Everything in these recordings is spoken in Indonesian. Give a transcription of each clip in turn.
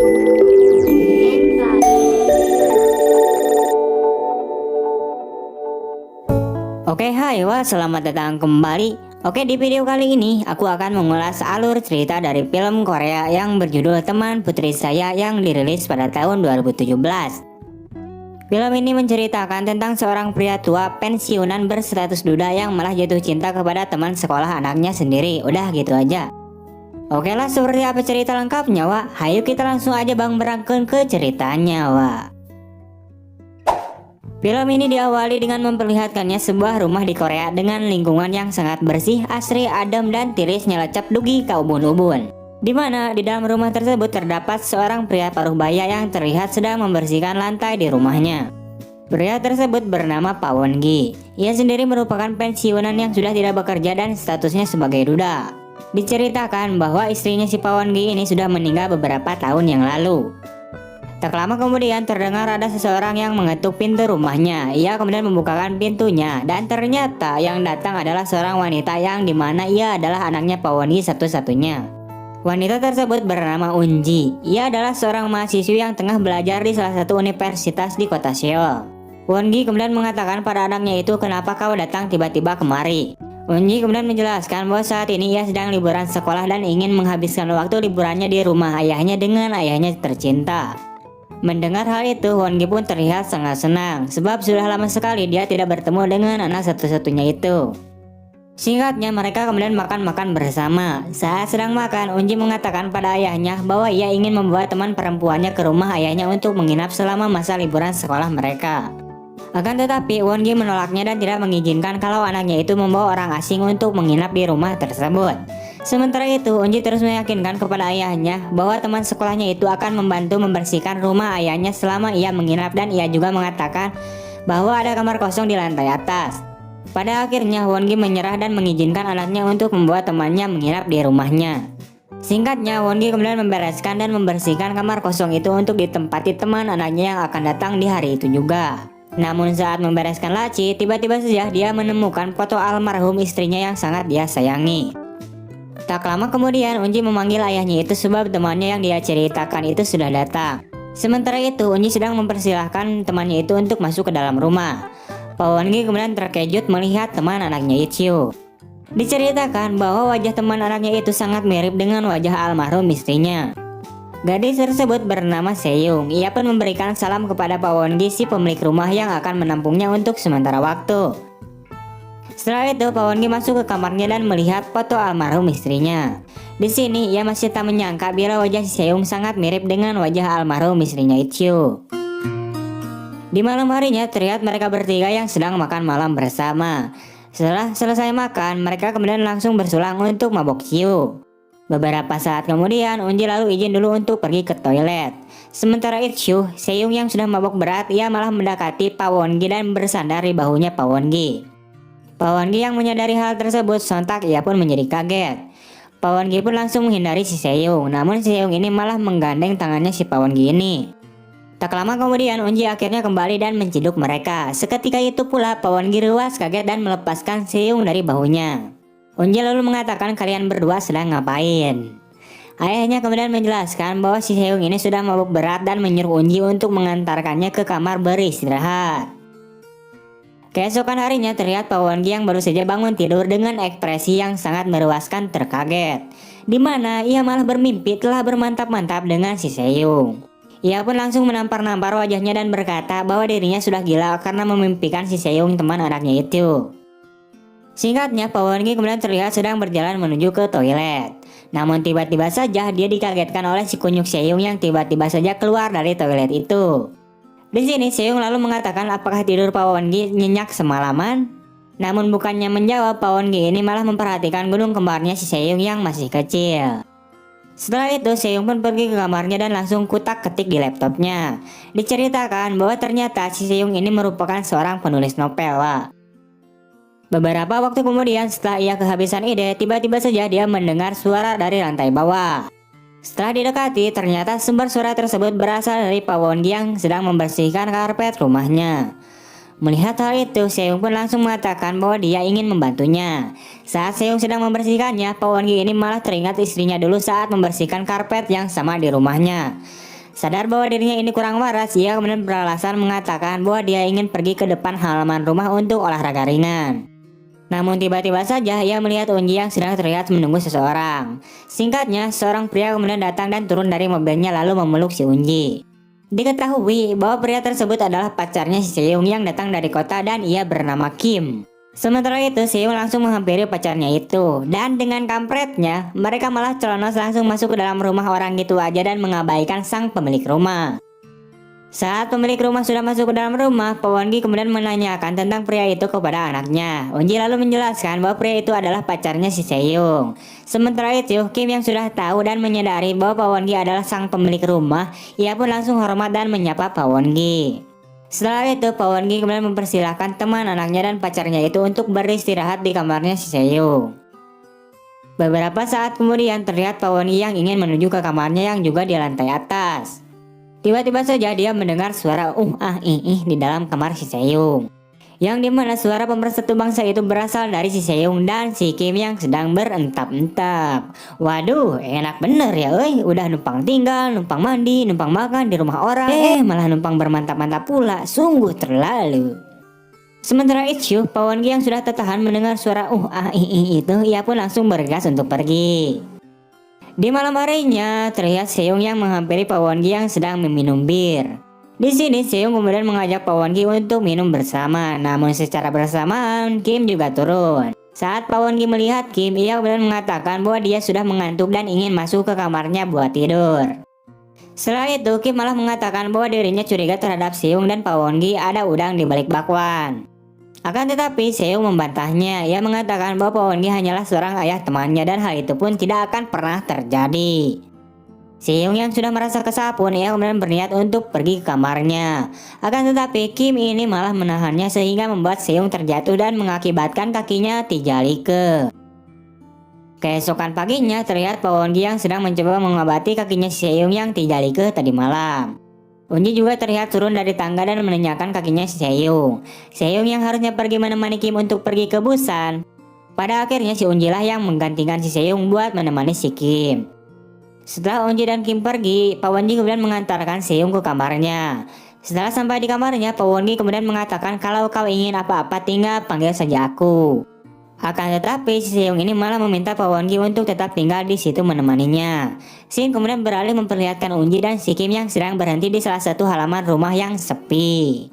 Oke, hai, wah, selamat datang kembali. Oke, di video kali ini aku akan mengulas alur cerita dari film Korea yang berjudul Teman Putri Saya yang dirilis pada tahun 2017. Film ini menceritakan tentang seorang pria tua pensiunan berstatus duda yang malah jatuh cinta kepada teman sekolah anaknya sendiri. Udah gitu aja. Oke lah, seperti apa cerita lengkapnya, wah? Hayu kita langsung aja berangkat ke ceritanya, wah. Film ini diawali dengan memperlihatkannya sebuah rumah di Korea dengan lingkungan yang sangat bersih, asri, adem, dan tiris nyelecap dugi ka ubun-ubun. Di mana di dalam rumah tersebut terdapat seorang pria paruh baya yang terlihat sedang membersihkan lantai di rumahnya. Pria tersebut bernama Pak Won-gi. Ia sendiri merupakan pensiunan yang sudah tidak bekerja dan statusnya sebagai duda. Diceritakan bahwa istrinya si Pak Won-gi ini sudah meninggal beberapa tahun yang lalu. Tak lama kemudian terdengar ada seseorang yang mengetuk pintu rumahnya. Ia kemudian membukakan pintunya dan ternyata yang datang adalah seorang wanita yang dimana ia adalah anaknya Pak Won-gi satu-satunya. Wanita tersebut bernama Unji. Ia adalah seorang mahasiswi yang tengah belajar di salah satu universitas di kota Seoul. Won-gi kemudian mengatakan pada anaknya itu, "Kenapa kau datang tiba-tiba kemari?" Unji kemudian menjelaskan bahwa saat ini ia sedang liburan sekolah dan ingin menghabiskan waktu liburannya di rumah ayahnya dengan ayahnya tercinta. Mendengar hal itu, Won-gi pun terlihat sangat senang sebab sudah lama sekali dia tidak bertemu dengan anak satu-satunya itu. Singkatnya, mereka kemudian makan-makan bersama. Saat sedang makan, Unji mengatakan pada ayahnya bahwa ia ingin membawa teman perempuannya ke rumah ayahnya untuk menginap selama masa liburan sekolah mereka. Akan tetapi, Won-gi menolaknya dan tidak mengizinkan kalau anaknya itu membawa orang asing untuk menginap di rumah tersebut. Sementara itu, Unji terus meyakinkan kepada ayahnya bahwa teman sekolahnya itu akan membantu membersihkan rumah ayahnya selama ia menginap, dan ia juga mengatakan bahwa ada kamar kosong di lantai atas. Pada akhirnya, Won-gi menyerah dan mengizinkan anaknya untuk membawa temannya menginap di rumahnya. Singkatnya, Won-gi kemudian membereskan dan membersihkan kamar kosong itu untuk ditempati teman anaknya yang akan datang di hari itu juga. Namun saat membereskan laci, tiba-tiba saja dia menemukan foto almarhum istrinya yang sangat dia sayangi. Tak lama kemudian, Unji memanggil ayahnya itu sebab temannya yang dia ceritakan itu sudah datang. Sementara itu, Unji sedang mempersilahkan temannya itu untuk masuk ke dalam rumah. Pak Won-gi kemudian terkejut melihat teman anaknya itu. Diceritakan bahwa wajah teman anaknya itu sangat mirip dengan wajah almarhum istrinya. Gadis tersebut bernama Seyung. Ia pun memberikan salam kepada Pak Won-gi, si pemilik rumah yang akan menampungnya untuk sementara waktu. Setelah itu, Pak Won-gi masuk ke kamarnya dan melihat foto almarhum istrinya. Di sini ia masih tak menyangka bila wajah si Seyung sangat mirip dengan wajah almarhum istrinya itu. Di malam harinya terlihat mereka bertiga yang sedang makan malam bersama. Setelah selesai makan, mereka kemudian langsung bersulang untuk mabok ciu. Beberapa saat kemudian, Unji lalu izin dulu untuk pergi ke toilet. Sementara itu, Seyung yang sudah mabok berat, ia malah mendekati Pak Won-gi dan bersandar di bahunya Pak Won-gi. Pak Won-gi yang menyadari hal tersebut, sontak ia pun menjadi kaget. Pak Won-gi pun langsung menghindari si Seyung, namun Seyung ini malah menggandeng tangannya si Pak Won-gi ini. Tak lama kemudian, Unji akhirnya kembali dan menciduk mereka. Seketika itu pula Pak Won-gi ruas kaget dan melepaskan Seyung dari bahunya. Unji lalu mengatakan, "Kalian berdua sedang ngapain?" Ayahnya kemudian menjelaskan bahwa si Seyung ini sudah mabuk berat dan menyuruh Unji untuk mengantarkannya ke kamar beristirahat. Keesokan harinya terlihat Pak Won-gi yang baru saja bangun tidur dengan ekspresi yang sangat meruaskan terkaget, di mana ia malah bermimpi telah bermantap-mantap dengan si Seyung. Ia pun langsung menampar-nampar wajahnya dan berkata bahwa dirinya sudah gila karena memimpikan si Seyung teman anaknya itu. Singkatnya, Pak Won-gi kemudian terlihat sedang berjalan menuju ke toilet. Namun tiba-tiba saja dia dikagetkan oleh si kunyuk Seyung yang tiba-tiba saja keluar dari toilet itu. Di sini Seyung lalu mengatakan apakah tidur Pak Won-gi nyenyak semalaman. Namun bukannya menjawab, Pak Won-gi ini malah memperhatikan gunung kembarnya si Seyung yang masih kecil. Setelah itu, Seyung pun pergi ke kamarnya dan langsung kutak-ketik di laptopnya. Diceritakan bahwa ternyata si Seyung ini merupakan seorang penulis novel. Beberapa waktu kemudian, setelah ia kehabisan ide, tiba-tiba saja dia mendengar suara dari lantai bawah. Setelah didekati, ternyata sumber suara tersebut berasal dari Pak Won-gi yang sedang membersihkan karpet rumahnya. Melihat hal itu, Seyung pun langsung mengatakan bahwa dia ingin membantunya. Saat Seyung sedang membersihkannya, Pak Won-gi ini malah teringat istrinya dulu saat membersihkan karpet yang sama di rumahnya. Sadar bahwa dirinya ini kurang waras, ia kemudian beralasan mengatakan bahwa dia ingin pergi ke depan halaman rumah untuk olahraga ringan. Namun tiba-tiba saja ia melihat Unji yang sedang terlihat menunggu seseorang. Singkatnya, seorang pria kemudian datang dan turun dari mobilnya lalu memeluk si Unji. Diketahui bahwa pria tersebut adalah pacarnya si Seung yang datang dari kota dan ia bernama Kim. Sementara itu, Seung langsung menghampiri pacarnya itu. Dan dengan kampretnya, mereka malah celonos langsung masuk ke dalam rumah orang gitu aja dan mengabaikan sang pemilik rumah. Saat pemilik rumah sudah masuk ke dalam rumah, Pak Won-gi kemudian menanyakan tentang pria itu kepada anaknya. Unji lalu menjelaskan bahwa pria itu adalah pacarnya si Seung. Sementara itu, Kim yang sudah tahu dan menyadari bahwa Pak Won-gi adalah sang pemilik rumah, ia pun langsung hormat dan menyapa Pak Won-gi. Setelah itu, Pak Won-gi kemudian mempersilahkan teman anaknya dan pacarnya itu untuk beristirahat di kamarnya si Seung. Beberapa saat kemudian terlihat Pak Won-gi yang ingin menuju ke kamarnya yang juga di lantai atas. Tiba-tiba saja dia mendengar suara di dalam kamar si Seung. Yang dimana suara pemersatu bangsa itu berasal dari si Seung dan si Kim yang sedang berentap-entap. Waduh, enak bener ya udah numpang tinggal, numpang mandi, numpang makan di rumah orang, malah numpang bermantap-mantap pula, sungguh terlalu. Sementara itu, Pak Won-gi yang sudah tertahan mendengar suara itu, ia pun langsung bergegas untuk pergi. Di malam harinya, terlihat Seung yang menghampiri Pak Won-gi yang sedang meminum bir. Di sini Seung kemudian mengajak Pak Won-gi untuk minum bersama, namun secara bersamaan Kim juga turun. Saat Pak Won-gi melihat Kim, ia kemudian mengatakan bahwa dia sudah mengantuk dan ingin masuk ke kamarnya buat tidur. Setelah itu, Kim malah mengatakan bahwa dirinya curiga terhadap Seung dan Pak Won-gi ada udang di balik bakwan. Akan tetapi Seung membantahnya. Ia mengatakan bahwa Pak Won-gi hanyalah seorang ayah temannya dan hal itu pun tidak akan pernah terjadi. Seung yang sudah merasa kesal pun ia kemudian berniat untuk pergi ke kamarnya. Akan tetapi Kim ini malah menahannya sehingga membuat Seung terjatuh dan mengakibatkan kakinya tijalike. Keesokan paginya terlihat Pak Won-gi yang sedang mencoba mengobati kakinya Seung yang tijalike tadi malam. Unji juga terlihat turun dari tangga dan menanyakan kakinya si Seung. Seung yang harusnya pergi menemani Kim untuk pergi ke Busan. Pada akhirnya si Unji lah yang menggantikan si Seung buat menemani si Kim. Setelah Unji dan Kim pergi, Pak Won-gi kemudian mengantarkan Seung ke kamarnya. Setelah sampai di kamarnya, Pak Won-gi kemudian mengatakan kalau kau ingin apa-apa tinggal panggil saja aku. Akan tetapi si Seung ini malah meminta Pak Won-gi untuk tetap tinggal di situ menemaninya. Scene kemudian beralih memperlihatkan Unji dan si Kim yang sedang berhenti di salah satu halaman rumah yang sepi.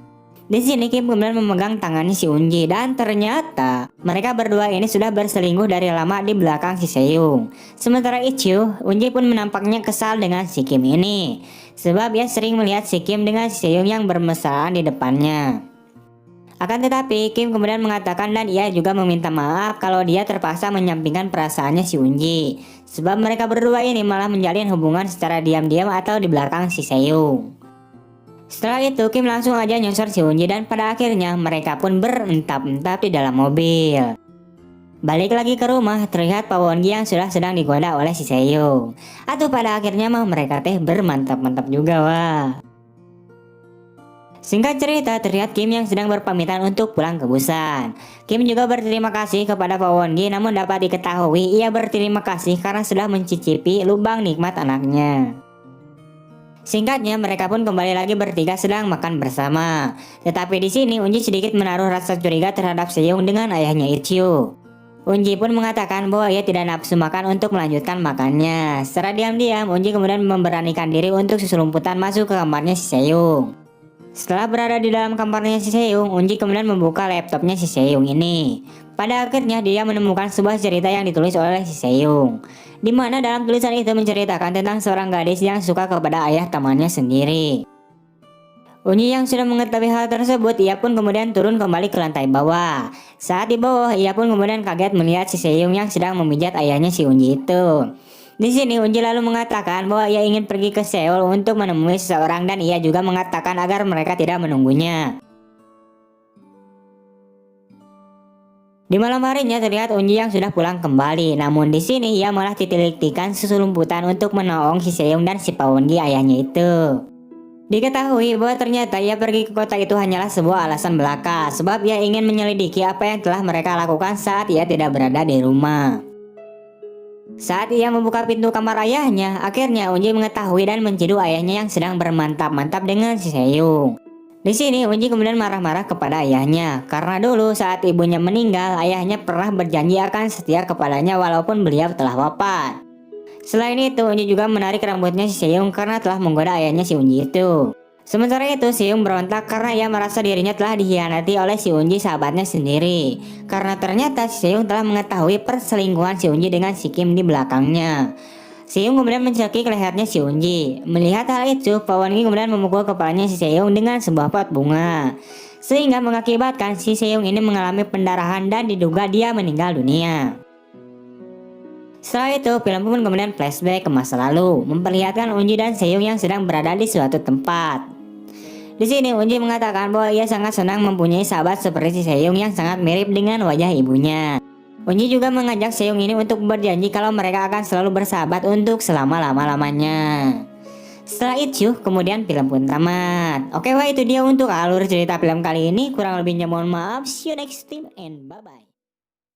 Di sini Kim kemudian memegang tangannya si Unji dan ternyata mereka berdua ini sudah berselingkuh dari lama di belakang si Seung. Sementara itu, Unji pun menampaknya kesal dengan si Kim ini sebab ia sering melihat si Kim dengan si Seung yang bermesraan di depannya. Akan tetapi Kim kemudian mengatakan dan ia juga meminta maaf kalau dia terpaksa menyampingkan perasaannya si Unji sebab mereka berdua ini malah menjalin hubungan secara diam-diam atau di belakang si Seung. Setelah itu Kim langsung aja nyosor si Unji dan pada akhirnya mereka pun berentap-entap di dalam mobil. Balik lagi ke rumah, terlihat Pak Won-gi yang sudah sedang digoda oleh si Seung. Atau pada akhirnya mah mereka teh bermantap-mantap juga wah. Singkat cerita, terlihat Kim yang sedang berpamitan untuk pulang ke Busan. Kim juga berterima kasih kepada Pak Won-gi, namun dapat diketahui ia berterima kasih karena sudah mencicipi lubang nikmat anaknya. Singkatnya, mereka pun kembali lagi bertiga sedang makan bersama. Tetapi di sini Unji sedikit menaruh rasa curiga terhadap Seung dengan ayahnya Ichyu. Unji pun mengatakan bahwa ia tidak nafsu makan untuk melanjutkan makannya. Secara diam-diam, Unji kemudian memberanikan diri untuk seselumputan masuk ke kamarnya si Seung. Setelah berada di dalam kamarnya si Seung, Unji kemudian membuka laptopnya si Seung ini. Pada akhirnya dia menemukan sebuah cerita yang ditulis oleh si Seung, di mana dalam tulisan itu menceritakan tentang seorang gadis yang suka kepada ayah temannya sendiri. Unji yang sudah mengetahui hal tersebut, ia pun kemudian turun kembali ke lantai bawah. Saat di bawah, ia pun kemudian kaget melihat si Seung yang sedang memijat ayahnya si Unji itu. Di sini Unji lalu mengatakan bahwa ia ingin pergi ke Seoul untuk menemui seseorang dan ia juga mengatakan agar mereka tidak menunggunya. Di malam harinya terlihat Unji yang sudah pulang kembali, namun di sini ia malah titilik-tikan seselumputan untuk menolong si Seung dan si Pak Won-gi ayahnya itu. Diketahui bahwa ternyata ia pergi ke kota itu hanyalah sebuah alasan belaka sebab ia ingin menyelidiki apa yang telah mereka lakukan saat ia tidak berada di rumah. Saat ia membuka pintu kamar ayahnya, akhirnya Unji mengetahui dan menciduk ayahnya yang sedang bermantap-mantap dengan si Seyung. Di sini Unji kemudian marah-marah kepada ayahnya karena dulu saat ibunya meninggal, ayahnya pernah berjanji akan setia kepadanya walaupun beliau telah wafat. Selain itu, Unji juga menarik rambutnya si Seyung karena telah menggoda ayahnya si Unji itu. Sementara itu, Seyung berontak karena ia merasa dirinya telah dikhianati oleh si Unji sahabatnya sendiri. Karena ternyata si Seyung telah mengetahui perselingkuhan si Unji dengan si Kim di belakangnya. Seyung kemudian mencekik lehernya si Unji. Melihat hal itu, Pak Won Gi kemudian memukul kepalanya si Seyung dengan sebuah pot bunga. Sehingga mengakibatkan si Seyung ini mengalami pendarahan dan diduga dia meninggal dunia. Setelah itu, film pun kemudian flashback ke masa lalu, memperlihatkan Unji dan Seyung yang sedang berada di suatu tempat. Di sini Unji mengatakan bahwa ia sangat senang mempunyai sahabat seperti si Seyung yang sangat mirip dengan wajah ibunya. Unji juga mengajak Seyung ini untuk berjanji kalau mereka akan selalu bersahabat untuk selama-lama-lamanya. Setelah itu, kemudian film pun tamat. Oke, wah itu dia untuk alur cerita film kali ini. Kurang lebihnya mohon maaf. See you next time and bye-bye.